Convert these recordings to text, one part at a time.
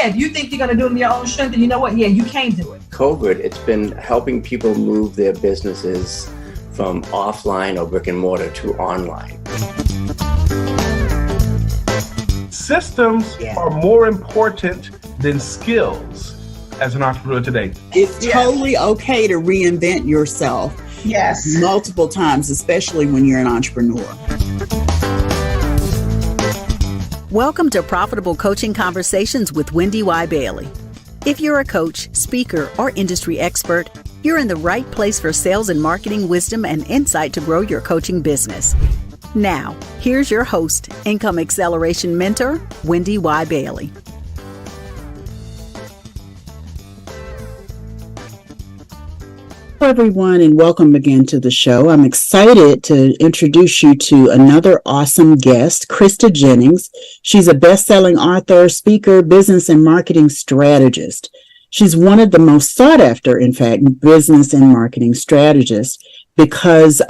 yeah, if you think you're going to do it in your own strength, then you know what? Yeah, you can do it. COVID, it's been helping people move their businesses from offline or brick and mortar to online. Systems are more important than skills as an entrepreneur today. It's totally okay to reinvent yourself multiple times, especially when you're an entrepreneur. Welcome to Profitable Coaching Conversations with Wendy Y. Bailey. If you're a coach, speaker, or industry expert, you're in the right place for sales and marketing wisdom and insight to grow your coaching business. Now, here's your host, Income Acceleration Mentor, Wendy Y. Bailey. Hello, everyone, and welcome again to the show. I'm excited to introduce you to another awesome guest, Krista Jennings. She's a best-selling author, speaker, business and marketing strategist. She's one of the most sought after, in fact, business and marketing strategists because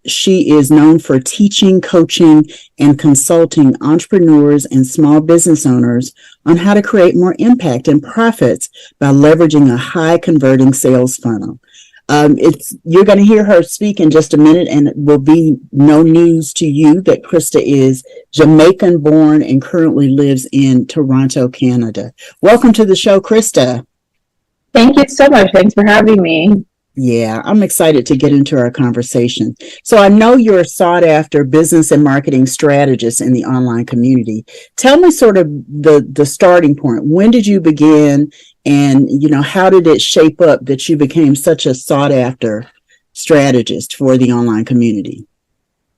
she is known for teaching, coaching, and consulting entrepreneurs and small business owners on how to create more impact and profits by leveraging a high converting sales funnel. You're going to hear her speak in just a minute, and it will be no news to you that Krista is Jamaican born and currently lives in Toronto, Canada. Welcome to the show, Krista. Thank you so much. Thanks for having me. Yeah, I'm excited to get into our conversation. So I know you're a sought after business and marketing strategist in the online community. Tell me sort of the starting point. When did you begin? And, how did it shape up that you became such a sought after strategist for the online community?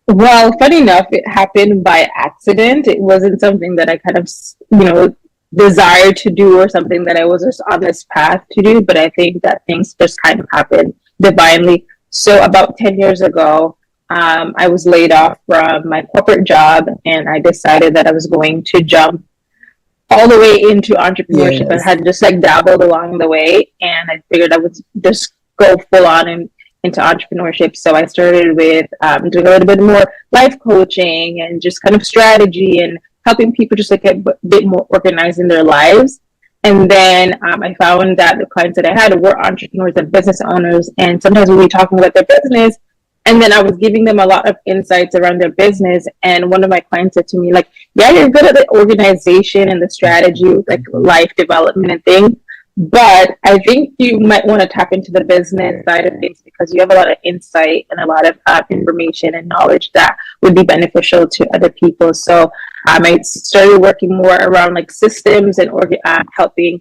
Well, funny enough, it happened by accident. It wasn't something that I kind of, desired to do or something that I was just on this path to do. But I think that things just kind of happened divinely. So about 10 years ago, I was laid off from my corporate job, and I decided that I was going to jump all the way into entrepreneurship. I had just dabbled along the way, and I figured I would just go full on into entrepreneurship. So I started with doing a little bit more life coaching and just kind of strategy and helping people just get a bit more organized in their lives. And then I found that the clients that I had were entrepreneurs and business owners, and sometimes we were talking about their business, and then I was giving them a lot of insights around their business. And one of my clients said to me, yeah, you're good at the organization and the strategy, life development and things, but I think you might want to tap into the business side of things because you have a lot of insight and a lot of information and knowledge that would be beneficial to other people. So I started working more around systems and helping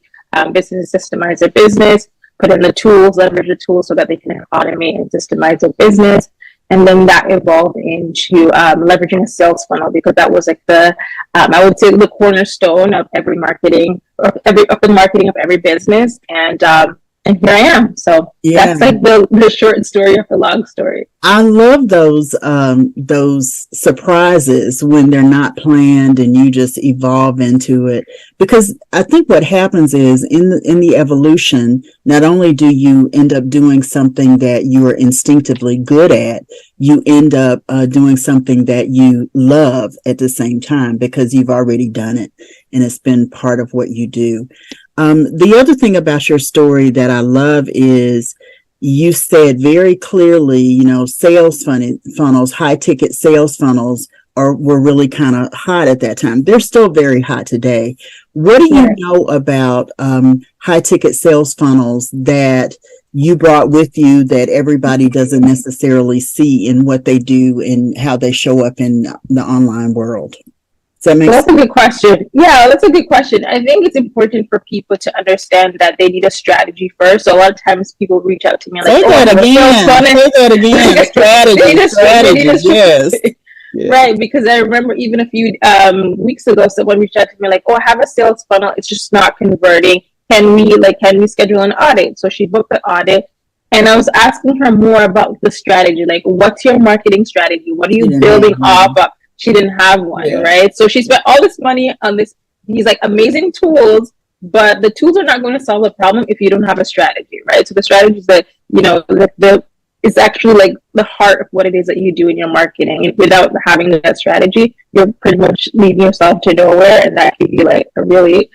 businesses systemize their business, put in the tools, leverage the tools so that they can automate and systemize their business. And then that evolved into leveraging a sales funnel, because that was I would say the cornerstone of every marketing, of the marketing of every business. And here I am. So that's the short story of the long story. I love those surprises when they're not planned and you just evolve into it, because I think what happens is in the evolution, not only do you end up doing something that you are instinctively good at, you end up doing something that you love at the same time because you've already done it and it's been part of what you do. The other thing about your story that I love is you said very clearly, sales funnels, high ticket sales funnels were really kind of hot at that time. They're still very hot today. What do you know about high ticket sales funnels that you brought with you that everybody doesn't necessarily see in what they do and how they show up in the online world? That's a good question. Yeah, that's a good question. I think it's important for people to understand that they need a strategy first. So a lot of times people reach out to me Say that again. Strategy. Yes. Yeah. Right, because I remember even a few weeks ago, someone reached out to me I have a sales funnel. It's just not converting. Can we schedule an audit? So she booked the audit. And I was asking her more about the strategy. What's your marketing strategy? What are you building off of? She didn't have one, right? So she spent all this money on these amazing tools, but the tools are not going to solve the problem if you don't have a strategy, right? So the strategy is it's actually the heart of what it is that you do in your marketing. Without having that strategy, you're pretty much leading yourself to nowhere, and that could be a really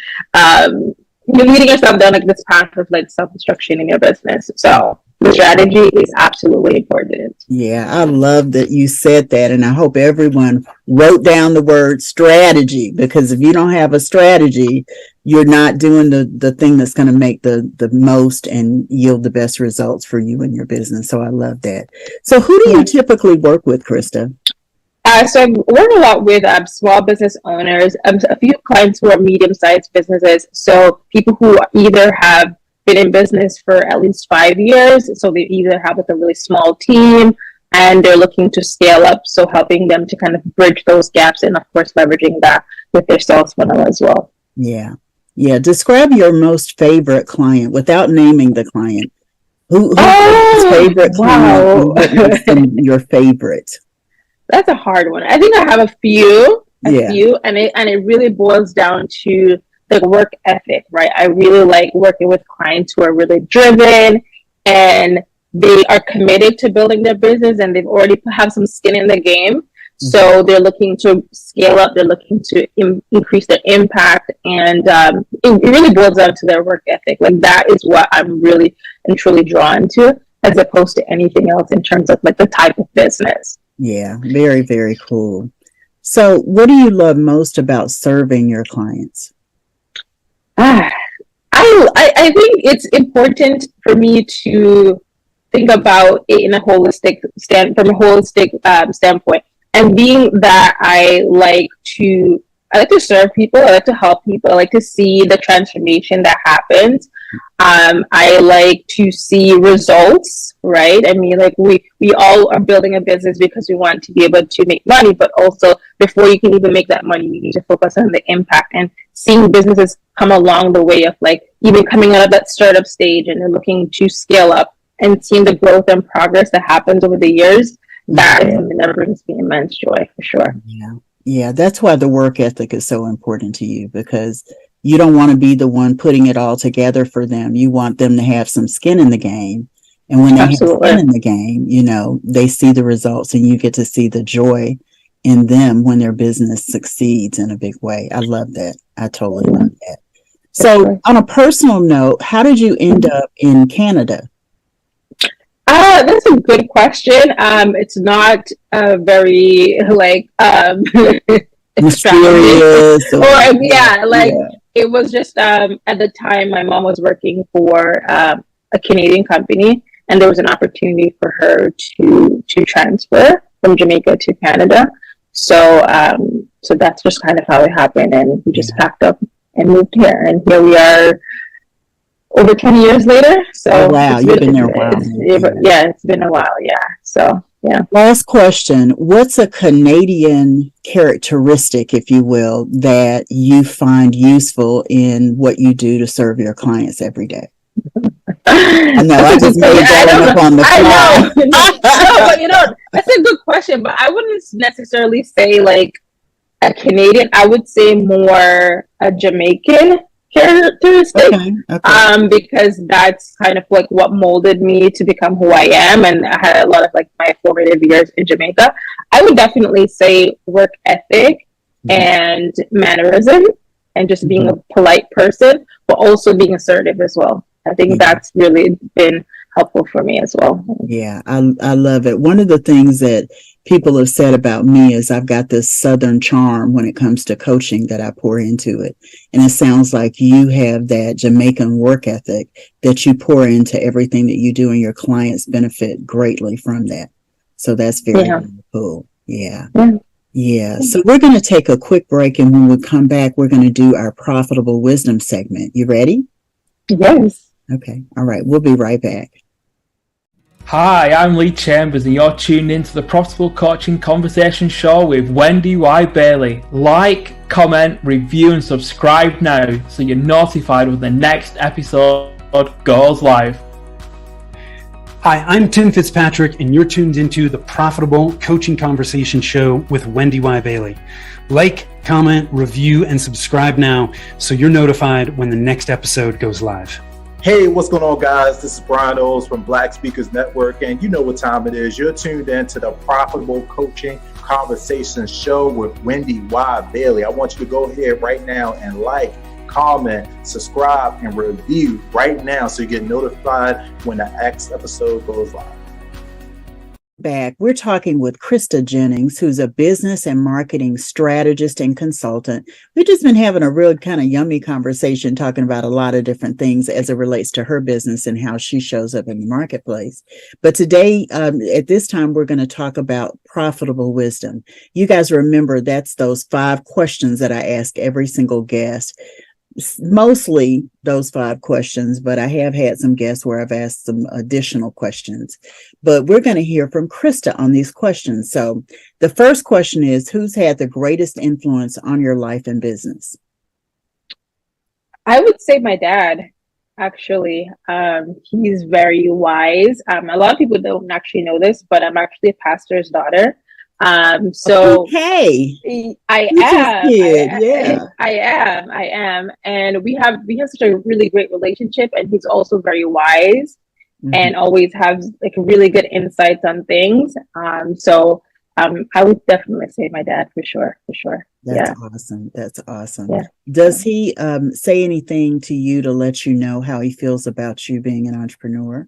you're leading yourself down like this path of like self-destruction in your business. So the strategy is absolutely important. Yeah, I love that you said that. And I hope everyone wrote down the word strategy, because if you don't have a strategy, you're not doing the thing that's going to make the most and yield the best results for you and your business. So I love that. So who do you typically work with, Krista? So I work a lot with small business owners, a few clients who are medium-sized businesses. So people who either have been in business for at least 5 years. So they either have like a really small team and they're looking to scale up. So helping them to kind of bridge those gaps and of course, leveraging that with their sales funnel as well. Yeah. Yeah. Describe your most favorite client without naming the client. Who's your favorite client? What makes them your favorite? That's a hard one. I think I have a few, and it really boils down to like work ethic, right? I really like working with clients who are really driven and they are committed to building their business and they've already have some skin in the game. So they're looking to scale up, they're looking to increase their impact, and it really boils down to their work ethic. Like that is what I'm really and truly drawn to, as opposed to anything else in terms of like the type of business. Yeah, very, very cool. So what do you love most about serving your clients? I think it's important for me to think about it in a holistic standpoint. And being that I like to serve people, I like to help people, I like to see the transformation that happens. I like to see results, right? I mean, like we all are building a business because we want to be able to make money, but also before you can even make that money, you need to focus on the impact and seeing businesses come along the way of like even coming out of that startup stage and they're looking to scale up and seeing the growth and progress that happens over the years. That is something that brings me immense joy for sure. Yeah, that's why the work ethic is so important to you, because you don't want to be the one putting it all together for them. You want them to have some skin in the game. And when they have skin in the game, you know, they see the results and you get to see the joy in them when their business succeeds in a big way. I love that. I totally love that. So on a personal note, how did you end up in Canada? That's a good question. It's not very mysterious. It was just at the time my mom was working for a Canadian company, and there was an opportunity for her to transfer from Jamaica to Canada. So that's just kind of how it happened, and we just packed up and moved here, and here we are. Over 20 years later. So wow, you've been there a while. It's been a while. Yeah. So yeah. Last question. What's a Canadian characteristic, if you will, that you find useful in what you do to serve your clients every day? I know, I just made that up on the fly. But that's a good question, but I wouldn't necessarily say like a Canadian. I would say more a Jamaican characteristic, because that's kind of like what molded me to become who I am, and I had a lot of like my formative years in Jamaica. I would definitely say work ethic and mannerism and just being a polite person, but also being assertive as well. I think that's really been helpful for me as well. Yeah, I love it. One of the things that people have said about me is I've got this Southern charm when it comes to coaching that I pour into it. And it sounds like you have that Jamaican work ethic that you pour into everything that you do, and your clients benefit greatly from that. So that's very cool. Yeah. So we're going to take a quick break, and when we come back, we're going to do our profitable wisdom segment. You ready? Yes. Okay. All right. We'll be right back. Hi, I'm Lee Chambers, and you're tuned into the Profitable Coaching Conversation Show with Wendy Y. Bailey. Like, comment, review, and subscribe now so you're notified when the next episode goes live. Hi, I'm Tim Fitzpatrick, and you're tuned into the Profitable Coaching Conversation Show with Wendy Y. Bailey. Like, comment, review, and subscribe now so you're notified when the next episode goes live. Hey, what's going on, guys? This is Brian Oles from Black Speakers Network, and you know what time it is. You're tuned in to the Profitable Coaching Conversation Show with Wendy Y. Bailey. I want you to go ahead right now and like, comment, subscribe, and review right now so you get notified when the next episode goes live. Back, we're talking with Krista Jennings, who's a business and marketing strategist and consultant. We've just been having a real kind of yummy conversation talking about a lot of different things as it relates to her business and how she shows up in the marketplace. But today, at this time, we're going to talk about profitable wisdom. You guys remember that's those 5 questions that I ask every single guest. Mostly those 5 questions, but I have had some guests where I've asked some additional questions. But we're going to hear from Krista on these questions. So the first question is, who's had the greatest influence on your life and business? I would say my dad, actually. He's very wise. A lot of people don't actually know this, but I'm actually a pastor's daughter. So okay. I am. And we have such a really great relationship, and he's also very wise and always has like really good insights on things. So I would definitely say my dad for sure. That's awesome. That's awesome. Yeah. Does he say anything to you to let you know how he feels about you being an entrepreneur?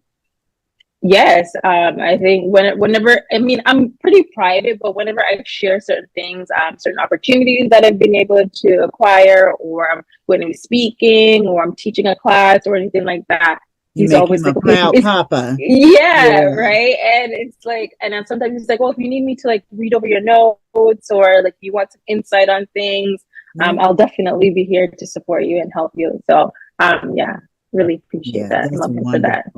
Yes, I think whenever, I mean, I'm pretty private, but whenever I share certain things, certain opportunities that I've been able to acquire, or I'm going to be speaking, or I'm teaching a class, or anything like that, he's always like, proud papa. Yeah, right. And it's like, and then sometimes he's like, well, if you need me to like read over your notes, or like you want some insight on things, I'll definitely be here to support you and help you. So, yeah, really appreciate that. I'm looking for that.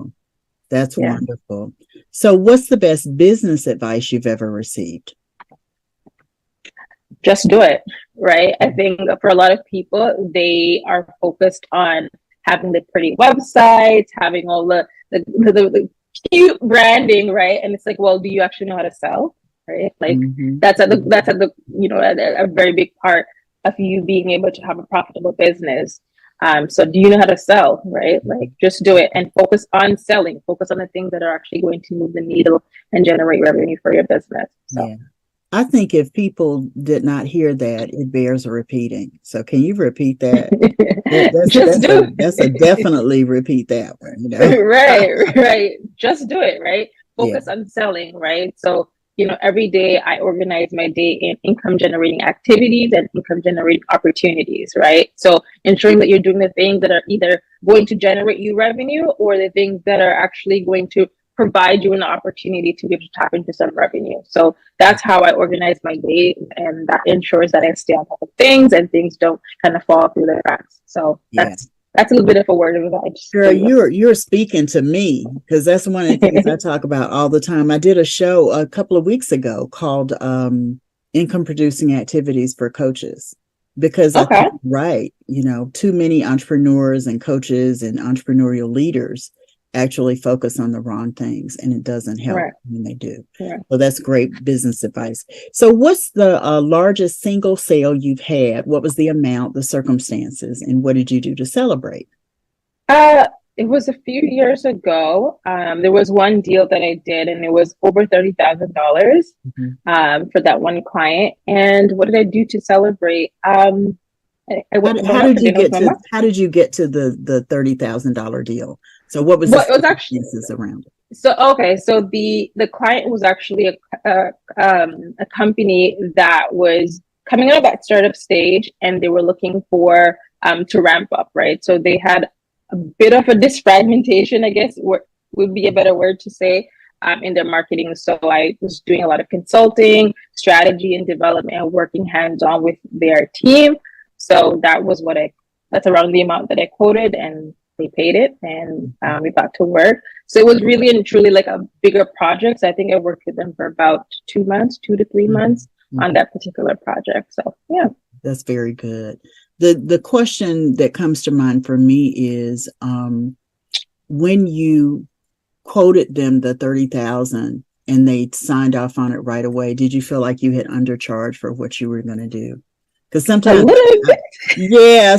That's wonderful. So what's the best business advice you've ever received? Just do it, right? I think for a lot of people, they are focused on having the pretty websites, having all the cute branding, right? And it's like, well, do you actually know how to sell, right? Like that's at the a very big part of you being able to have a profitable business. So do you know how to sell, right? Like just do it and focus on selling, focus on the things that are actually going to move the needle and generate revenue for your business. So. Yeah. I think if people did not hear that, it bears repeating. So can you repeat that? That's a definitely repeat that one. You know? Right. Just do it, right? Focus on selling, right? So every day I organize my day in income generating activities and income generating opportunities, right? So ensuring that you're doing the things that are either going to generate you revenue or the things that are actually going to provide you an opportunity to be able to tap into some revenue. So that's how I organize my day, and that ensures that I stay on top of things and things don't kind of fall through the cracks. So that's a little bit of a word of advice. Girl, you're speaking to me, because that's one of the things I talk about all the time. I did a show a couple of weeks ago called Income Producing Activities for Coaches, because I think, too many entrepreneurs and coaches and entrepreneurial leaders actually focus on the wrong things, and it doesn't help when they do. So that's great business advice. So what's the largest single sale you've had? What was the amount, the circumstances, and what did you do to celebrate? It was a few years ago. There was one deal that I did, and it was over $30,000 for that one client. And what did I do to celebrate? How did you get to the $30,000 deal? So what was the circumstances around it? So the client was actually a company that was coming out of that startup stage, and they were looking for to ramp up, right? So they had a bit of a disfragmentation, I guess would be a better word to say, in their marketing. So I was doing a lot of consulting, strategy and development, and working hands-on with their team. So that's around the amount that I quoted, and they paid it, and we got to work. So it was really and truly like a bigger project. So I think I worked with them for about 2 to 3 months on that particular project. So yeah. That's very good. The question that comes to mind for me is when you quoted them the 30,000 and they signed off on it right away, did you feel like you had undercharged for what you were going to do? Because sometimes,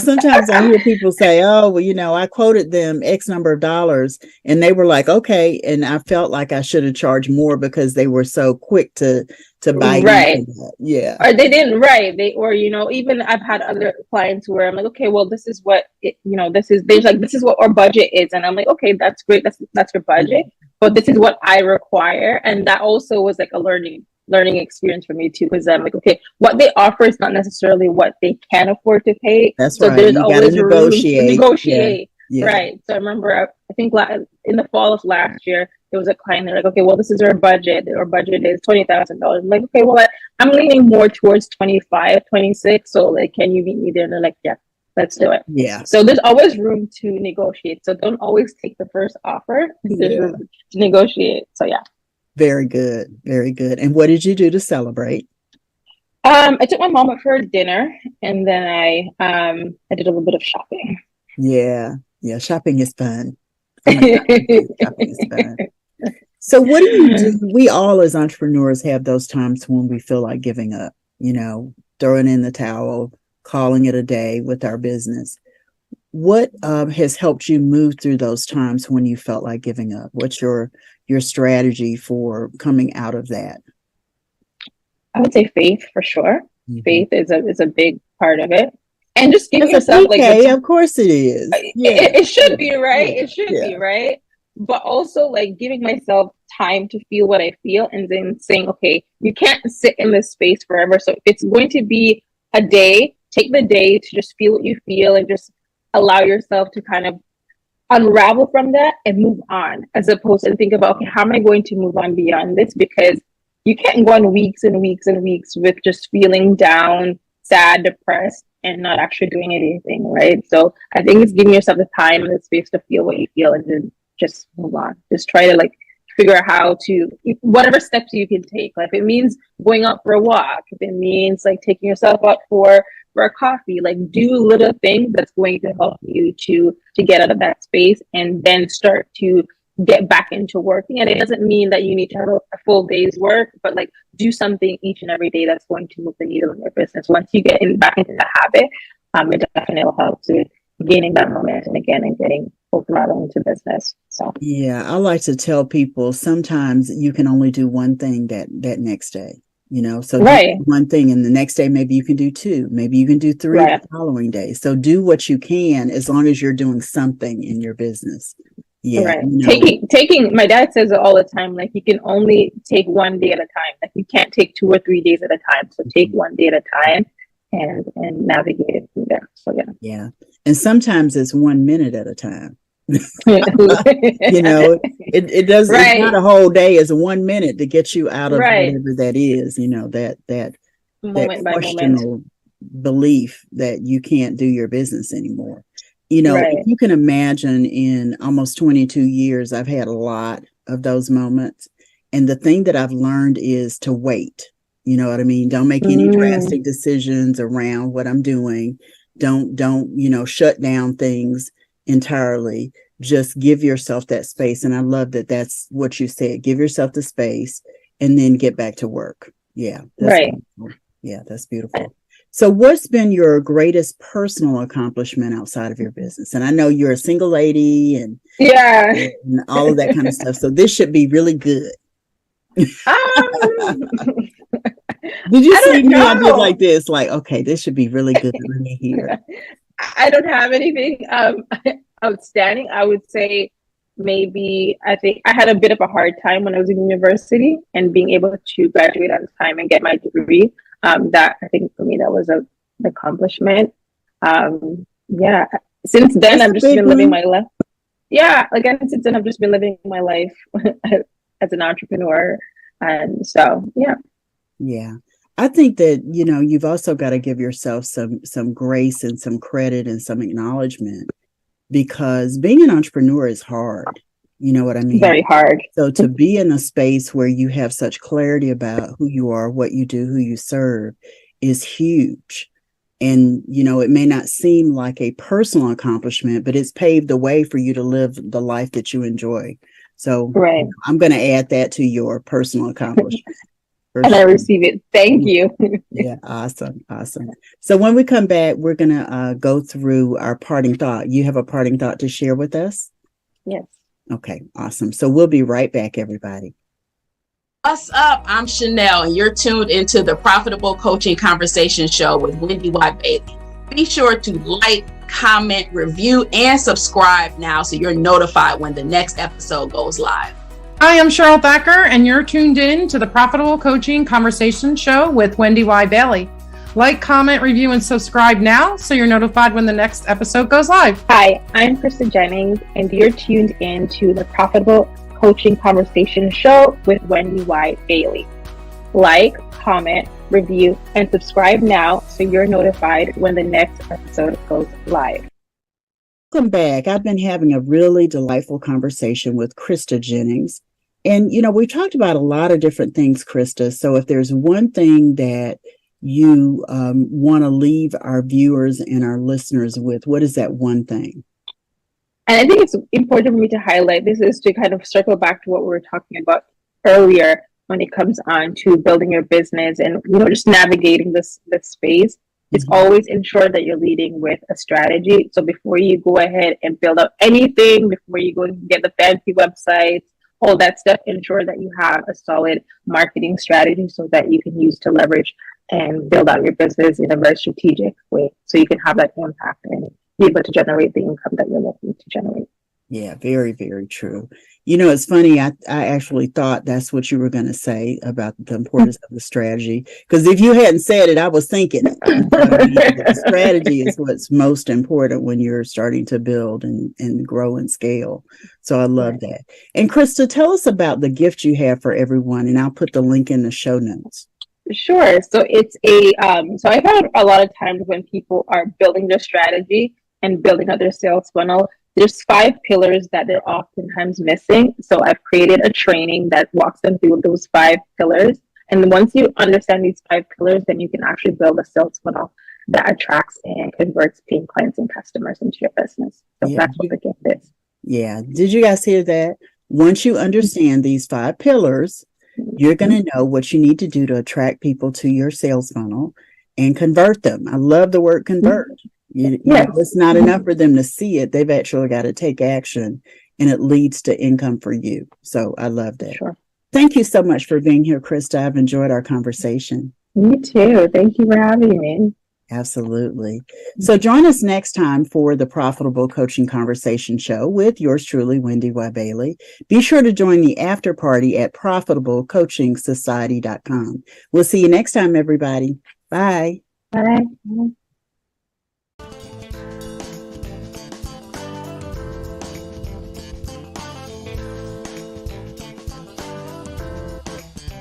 sometimes I hear people say, oh, well, I quoted them X number of dollars and they were like, okay. And I felt like I should have charged more because they were so quick to buy right. into that. Yeah. Or they didn't, right. Even I've had other clients where I'm like, okay, well, this is what this is what our budget is. And I'm like, okay, that's great. That's your budget. But this is what I require. And that also was like a learning experience for me too, because I'm like, okay, what they offer is not necessarily what they can afford to pay. That's so right. There's you always gotta room to negotiate. Yeah. Right. So I remember, I think in the fall of last year, there was a client. They're like, okay, well, this is our budget. Our budget is $20,000. I'm like, okay, well, I'm leaning more towards 25, 26. So like, can you meet me there? And they're like, yeah, let's do it. Yeah. So there's always room to negotiate. So don't always take the first offer. There's room to negotiate. So yeah. Very good. Very good. And what did you do to celebrate? I took my mom out for dinner, and then I did a little bit of shopping. Yeah. Yeah. Shopping is fun. Shopping is fun. So what do you do? We all as entrepreneurs have those times when we feel like giving up, throwing in the towel, calling it a day with our business. What has helped you move through those times when you felt like giving up? What's your strategy for coming out of that? I would say faith for sure. Mm-hmm. Faith is a big part of it. And just giving yourself of course it is. Yeah. It should be, right? Yeah. It should be, right? But also like giving myself time to feel what I feel and then saying, okay, you can't sit in this space forever. So if it's going to be a day, take the day to just feel what you feel and just allow yourself to kind of unravel from that and move on, as opposed to think about, okay, how am I going to move on beyond this? Because you can't go on weeks and weeks and weeks with just feeling down, sad, depressed, and not actually doing anything, right? So I think it's giving yourself the time and the space to feel what you feel and then just move on. Just try to figure out how to, whatever steps you can take. Like if it means going out for a walk, if it means taking yourself out for a coffee, do little things that's going to help you to get out of that space and then start to get back into working. And it doesn't mean that you need to have a full day's work, but do something each and every day that's going to move the needle in your business. Once you get back into the habit, it definitely will help to gaining that momentum again and getting full throttle into business. So yeah, I like to tell people sometimes you can only do one thing that next day. So right. Do one thing and the next day, maybe you can do two, maybe you can do three the following day. So do what you can as long as you're doing something in your business. Yeah. Right. Taking, my dad says it all the time, you can only take one day at a time. You can't take 2 or 3 days at a time. So take one day at a time and navigate it through there. So yeah. Yeah. And sometimes it's 1 minute at a time. It does. Right. It's not a whole day. It's 1 minute to get you out of whatever that is. That questionable belief that you can't do your business anymore. If you can imagine, in almost 22 years, I've had a lot of those moments, and the thing that I've learned is to wait. You know what I mean? Don't make any drastic decisions around what I'm doing. Don't shut down things entirely. Just give yourself that space. And I love that that's what you said. Give yourself the space and then get back to work. Yeah. Beautiful. Yeah, that's beautiful. So what's been your greatest personal accomplishment outside of your business? And I know you're a single lady and all of that kind of stuff. So this should be really good. Did you see me? I did like this, okay, this should be really good. Let me hear. I don't have anything outstanding. I would say I think I had a bit of a hard time when I was in university and being able to graduate on time and get my degree. That I think for me, that was an accomplishment. Since then, I've just been living my life. Yeah. Again, since then, I've just been living my life as an entrepreneur. And so, yeah. Yeah. I think that, you've also got to give yourself some grace and some credit and some acknowledgement, because being an entrepreneur is hard. You know what I mean? Very hard. So to be in a space where you have such clarity about who you are, what you do, who you serve is huge. And, it may not seem like a personal accomplishment, but it's paved the way for you to live the life that you enjoy. So I'm going to add that to your personal accomplishment. And I receive it. Thank you. Yeah, awesome. So when we come back, we're going to go through our parting thought. You have a parting thought to share with us? Yes. Okay, awesome. So we'll be right back, everybody. What's up? I'm Chanel, and you're tuned into the Profitable Coaching Conversation Show with Wendy Y. Bailey. Be sure to like, comment, review, and subscribe now so you're notified when the next episode goes live. Hi, I'm Cheryl Thacker, and you're tuned in to the Profitable Coaching Conversation Show with Wendy Y. Bailey. Like, comment, review, and subscribe now so you're notified when the next episode goes live. Hi, I'm Krista Jennings, and you're tuned in to the Profitable Coaching Conversation Show with Wendy Y. Bailey. Like, comment, review, and subscribe now so you're notified when the next episode goes live. Welcome back. I've been having a really delightful conversation with Krista Jennings. And, we talked about a lot of different things, Krista. So if there's one thing that you want to leave our viewers and our listeners with, what is that one thing? And I think it's important for me to highlight this is to kind of circle back to what we were talking about earlier when it comes on to building your business and, just navigating this space. It's always ensure that you're leading with a strategy. So before you go ahead and build up anything, before you go and get the fancy websites, all that stuff, ensure that you have a solid marketing strategy so that you can use to leverage and build out your business in a very strategic way so you can have that impact and be able to generate the income that you're looking to generate. Yeah, very, very true. It's funny. I actually thought that's what you were going to say about the importance of the strategy. Because if you hadn't said it, I was thinking the strategy is what's most important when you're starting to build and grow and scale. So I love that. And Krista, tell us about the gift you have for everyone. And I'll put the link in the show notes. Sure. So it's so I found a lot of times when people are building their strategy and building out their sales funnel, there's 5 pillars that they're oftentimes missing. So I've created a training that walks them through those 5 pillars. And once you understand these 5 pillars, then you can actually build a sales funnel that attracts and converts paying clients and customers into your business. So that's what the gift is. Yeah. Did you guys hear that? Once you understand these 5 pillars, you're going to know what you need to do to attract people to your sales funnel and convert them. I love the word convert. It's not enough for them to see it. They've actually got to take action, and it leads to income for you. So I love that. Sure. Thank you so much for being here, Krista. I've enjoyed our conversation. Me too. Thank you for having me. Absolutely. So join us next time for the Profitable Coaching Conversation Show with yours truly, Wendy Y. Bailey. Be sure to join the after party at profitablecoachingsociety.com. We'll see you next time, everybody. Bye. Bye.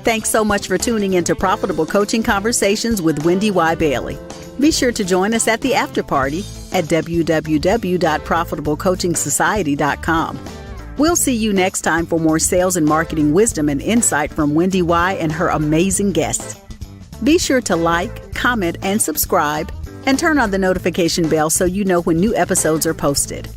Thanks so much for tuning into Profitable Coaching Conversations with Wendy Y. Bailey. Be sure to join us at the after party at www.profitablecoachingsociety.com. We'll see you next time for more sales and marketing wisdom and insight from Wendy Y. and her amazing guests. Be sure to like, comment, and subscribe, and turn on the notification bell so you know when new episodes are posted.